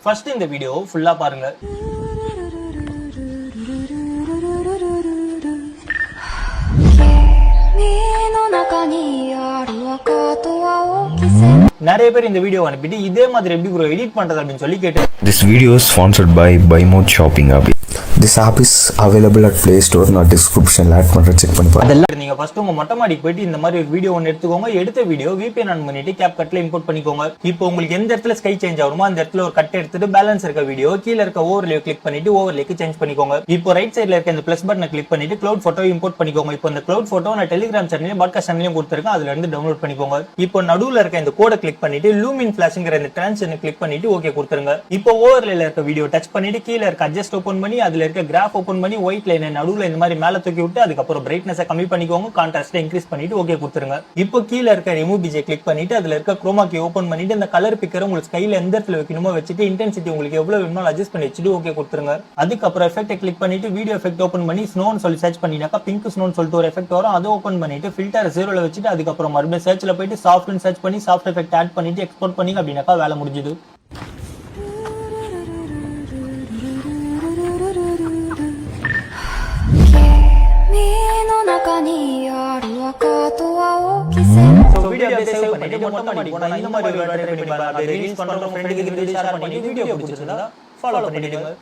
First இந்த video ஃபுல்லா பாருங்க. நிறைய பேர் இந்த வீடியோ அனுப்பிட்டு இதே மாதிரி எப்படி ப்ரோ எடிட் பண்றது அப்படின்னு சொல்லி கேட்டு. This video is sponsored by BuyMode Shopping App. This app is available at Play Store. நான் டிஸ்கிரிப்ஷன்ல ஆட் பண்றேன், செக் பண்ணி பாருங்க. அதெல்லாம் நீங்க ஃபர்ஸ்ட் உங்க மொட்டை மாடிக்கு போயிட்டு இந்த மாதிரி ஒரு வீடியோ ஒன்னு எடுத்துக்கோங்க. எடுத்த வீடியோ VPN ஆன் பண்ணிட்டு CapCutல இம்போர்ட் பண்ணிக்கோங்க. இப்போ உங்களுக்கு எந்த இடத்துல ஸ்கை சேஞ்ச் ஆகுமோ அந்த இடத்துல ஒரு கட் எடுத்துட்டு பேலன்ஸ் இருக்க வீடியோ கீழ இருக்க ஓவர்லே கிளிக் பண்ணிட்டு ஓவர்லேக்கு சேஞ்ச் பண்ணிக்கோங்க. இப்போ ரைட் சைடுல இருக்க இந்த பிளஸ் பட்டனை கிளிக் பண்ணிட்டு க்ளவுட் போட்டோ இம்போர்ட் பண்ணிக்கோங்க. இப்போ இந்த க்ளவுட் போட்டோ நான் டெலிகிராம் சேனல்லையும் பாட்காஸ்ட் சேனல்லையும் கொடுத்திருக்கேன், அதுல இருந்து டவுன்லோட் பண்ணிக்கோங்க. இப்போ நடுவுல இருக்க இந்த கோடை கிளிக் பண்ணிட்டு லூமின் ஃபிளாஷ்ங்கற இந்த டிரான்சிஷனை கிளிக் பண்ணிட்டு ஓகே கொடுத்துருங்க. இப்போ ஓவர்லேல இருக்க வீடியோ டச் பண்ணிட்டு கீழ இருக்க அட்ஜஸ்ட் ஓபன் பண்ணி அதுல இருக்க கிராஃப் ஓபன் பண்ணி ஒயிட் லைனை நடுவுல இந்த மாதிரி மேல தூக்கி விட்டு அதுக்கப்புறம் பிரைட்னஸ் கம்மி பண்ணிக்கோங்க, கான்ட்ராஸ்ட் இன்க்ரீஸ் பண்ணிட்டு ஓகே கொடுத்துருங்க. இப்போ கீழ இருக்க ரிமூவ் பிஜே கிளிக் பண்ணிட்டு அதுல இருக்க குரோமா கீ ஓபன் பண்ணிட்டு இந்த கலர் பிக்கர் உங்களுக்கு ஸ்கைல எந்த இடத்துல வைக்கணுமோ வச்சுட்டு இன்டென்சிட்டி உங்களுக்கு எவ்வளவு வேணுமோ அட்ஜஸ்ட் பண்ணி வச்சுட்டு ஓகே கொடுத்துருங்க. அதுக்கப்புறம் எஃபெக்ட் கிளிக் பண்ணிட்டு வீடியோ எஃபெக்ட் ஓபன் பண்ணி ஸ்னோன்னு சொல்லி சர்ச் பண்ணினாக்கா பிங்க் ஸ்னோன்னு சொல்லிட்டு ஒரு எஃபெக்ட் வரும், அதை ஓபன் பண்ணிட்டு ஃபில்டர் 0ல வச்சுட்டு அதுக்கப்புறம் மறுபடியும் சர்ச்ல போயிட்டு சாஃப்ட்னு சர்ச் பண்ணி சாஃப்ட் எஃபெக்ட் ஆட் பண்ணிட்டு எக்ஸ்போர்ட் பண்ணி அப்படின்னாக்கா வேலை முடிஞ்சுது. வீடியோ அப்படியே சேவ் பண்ணிட்டு மொட்டை மாடி போனா இந்த மாதிரி ஒரு ட்ரை பண்ணி பாருங்க. அப்படியே ரிலீஸ் பண்றோம், ஃப்ரெண்டுக்கு ஷேர் பண்ணி வீடியோ பிடிச்சிருந்தா ஃபாலோ பண்ணிடுங்க.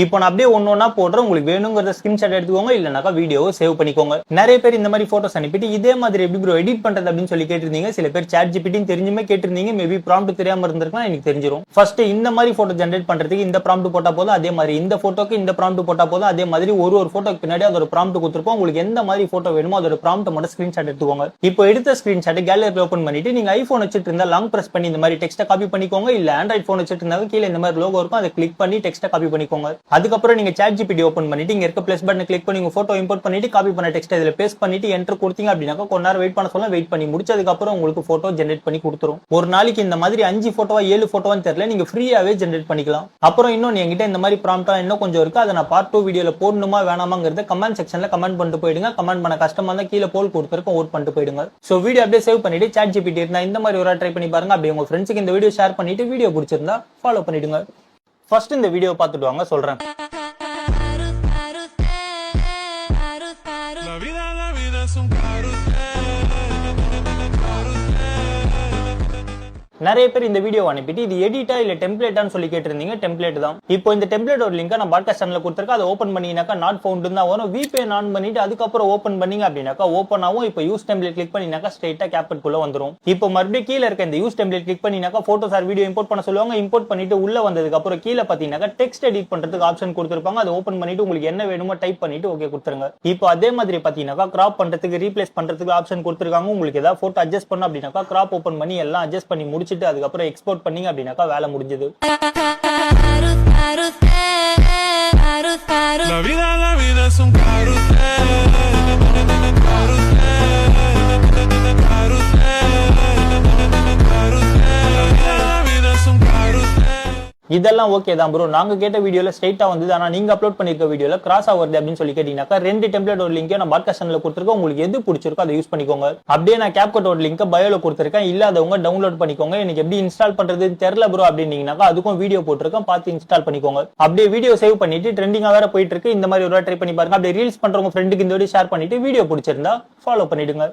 இப்போ நான் அப்படியே ஒன்னொன்னா போடுறேன், உங்களுக்கு வேணுங்கிறத ஸ்கிரீன்ஷாட் எடுத்துக்கோங்க, இல்லனாக்கா வீடியோவை சேவ் பண்ணிக்கோங்க. நிறைய பேர் இந்த மாதிரி போட்டோஸ் அனுப்பிட்டு இதே மாதிரி எப்படி ப்ரோ எடிட் பண்றது அப்படின்னு சொல்லி கேட்டிருந்தீங்க. சில பேர் சாட் ஜிபிடி தெரிஞ்சுமே கேட்டிருந்தீங்க, மேபி ப்ராம்ப்ட் தெரியாம இருந்திருக்கலாம், எனக்கு தெரிஞ்சிடும். ஃபர்ஸ்ட் இந்த மாதிரி போட்டோ ஜெனரேட் பண்றதுக்கு இந்த ப்ராம்ப்ட் போட்டா போதும், அதே மாதிரி இந்த போட்டோக்கு இந்த ப்ராம்ப்ட் போட்டா போதும், அதே மாதிரி ஒரு போட்டோக்கு பின்னாடி அதோட ப்ராம்ப்ட் கொடுத்துருப்போம். உங்களுக்கு எந்த மாதிரி போட்டோ வேணுமோ அதோட ப்ராம்ப்ட் மட்டும் ஸ்கிரீன்ஷாட் எடுத்துக்கோங்க. இப்போ எடுத்த ஸ்கிரீன்ஷாட் கேலரியில ஓபன் பண்ணிட்டு நீங்க ஐபோன் வச்சிட்டு இருந்தா லாங் பிரஸ் பண்ணி இந்த மாதிரி டெக்ஸ்ட்டை காப்பி பண்ணிக்கோங்க, இல்ல ஆண்ட்ராய்ட் போன் வச்சிட்டு இருந்தா கீழே இந்த மாதிரி லோகோ இருக்கும், அதை கிளிக் பண்ணி டெக்ஸ்ட்டை காப்பி பண்ணிக்கோங்க. அதுக்கப்புறம் நீங்க சாட் ஜிபிடி ஓபன் பண்ணிட்டு இங்க இருக்க பிளஸ் பட்டனை கிளிக் பண்ணி உங்க போட்டோ இம்போர்ட் பண்ணிட்டு காப்பி பண்ண டெக்ஸ்ட் இதுல பேஸ்ட் பண்ணிட்டு என்டர் கொடுத்தீங்க அப்படின்னா கொஞ்ச நேரம் வெயிட் பண்ண சொல்ல வெயிட் பண்ணி முடிச்சதுக்கு அப்புறம் உங்களுக்கு போட்டோ ஜெனரேட் பண்ணி கொடுத்துரும். ஒரு நாளைக்கு இந்த மாதிரி 5 போட்டோவா 7 போட்டோவான்னு தெரியல, நீங்க ஃப்ரீயாவே ஜெனரேட் பண்ணிக்கலாம். அப்புறம் இன்னும் என்கிட்ட இந்த மாதிரி ப்ராம்ப்டா இன்னும் கொஞ்சம் இருக்கு, அதை நான் பார்ட் 2 வீடியோல போடணுமா வேணாமாங்கிறத கமெண்ட் செக்ஷன்ல கமெண்ட் பண்ணிட்டு போயிடுங்க. கமெண்ட் பண்ண கஷ்டமா இருந்தா கீழே போல் கொடுத்துருக்கோம், ஓட் பண்ணிட்டு போயிடுங்க. சோ வீடியோ அப்படியே சேவ் பண்ணிட்டு சாட் ஜிபிடி இருந்தா இந்த மாதிரி ஒரு ட்ரை பண்ணி பாருங்க. அப்படியே உங்க ஃப்ரெண்ட்ஸ்க்கு இந்த வீடியோ ஷேர் பண்ணிட்டு வீடியோ பிடிச்சிருந்தா ஃபாலோ பண்ணிடுங்க. ஃபர்ஸ்ட் இந்த வீடியோ பார்த்துட்டு வாங்க, சொல்றேன். நிறைய பேர் இந்த வீடியோ அனுப்பிட்டு இது எடிட்டா இல்ல டெம்ப்ளேட்டான்னு சொல்லி கேட்டிருந்தீங்க. டெம்ப்ளேட் தான். இப்போ இந்த டெம்ப்ளேட்டோட லிங்க் நான் பாட்காஸ்ட் சேனல்ல கொடுத்திருக்கேன், அதை ஓபன் பண்ணீங்கனாக்கா நாட் ஃபவுண்ட் தான் வரும். VPN ஆன் பண்ணிட்டு அதுக்கப்புறம் ஓபன் பண்ணீங்க அப்படின்னாக்கா ஓபன் ஆகும். இப்போ யூஸ் டெம்ப்ளேட் கிளிக் பண்ணினாக்கா ஸ்ட்ரைட்டா CapCut குள்ள வந்துரும். இப்போ மறுபடியும் கீழ இருக்க இந்த யூஸ் டெம்ப்ளேட் கிளிக் பண்ணினாக்கா போட்டோஸ் ஆர் வீடியோ இம்போர்ட் பண்ண சொல்லுவாங்க. இம்போர்ட் பண்ணிட்டு உள்ள வந்ததுக்கு அப்புறம் கீழ பாத்தீங்கன்னாக்கா டெக்ஸ்ட் எடிட் பண்றதுக்கு ஆப்ஷன் கொடுத்திருப்பாங்க, அதை ஓபன் பண்ணிட்டு உங்களுக்கு என்ன வேணுமோ டைப் பண்ணிட்டு ஓகே கொடுத்துருங்க. இப்போ அதே மாதிரி பாத்தீங்கன்னாக்கா கிராப் பண்றதுக்கு ரீப்ளேஸ் பண்றதுக்கு ஆப்ஷன் கொடுத்திருக்காங்க. உங்களுக்கு ஏதாவது போட்டோ அட்ஜஸ்ட் பண்ண அப்படின்னாக்கா கிராப் ஓபன் பண்ணி எல்லாம் அட்ஜஸ்ட் பண்ணி முடிச்சிட்டு அதுக்கப்புறம் எக்ஸ்போர்ட் பண்ணீங்க அப்படின்னாக்கா வேலை முடிஞ்சது. La vida es un carrusel. இதெல்லாம் ஓகே தான் ப்ரோ, நாங்க கேட்ட வீடியோல ஸ்ட்ரைட்டா வந்தது, ஆனா நீங்க அப்லோட் பண்ணிருக்க வீடியோல கிராஸ் ஆகுது அப்படின்னு சொல்லி கேட்டீங்கன்னாக்கா 2 டெம்ப்ளேட்டோட லிங்கையும் நான் பாட்காஸ்ட் சேனல்ல கொடுத்திருக்கேன், உங்களுக்கு எது பிடிச்சிருக்கோ அதை யூஸ் பண்ணிக்கோங்க. அப்படியே நான் CapCutோட லிங்கை பயோல கொடுத்திருக்கேன், இல்லாதவங்க டவுன்லோட் பண்ணிக்கோங்க. எனக்கு எப்படி இன்ஸ்டால் பண்றதுன்னு தெரியல ப்ரோ அப்படின்னீங்கன்னாக்கா அதுக்கும் வீடியோ போட்டிருக்கேன், பார்த்து இன்ஸ்டால் பண்ணிக்கோங்க. அப்படியே வீடியோ சேவ் பண்ணிட்டு ட்ரெண்டிங்கா வேற போயிட்டு இருக்கு, இந்த மாதிரி ஒரு ட்ரை பண்ணி பாருங்க. அப்படியே ரீல்ஸ் பண்றவங்க ஃப்ரெண்டுக்கு இந்த வீடியோ ஷேர் பண்ணிட்டு வீடியோ பிடிச்சிருந்தா ஃபாலோ பண்ணிடுங்க.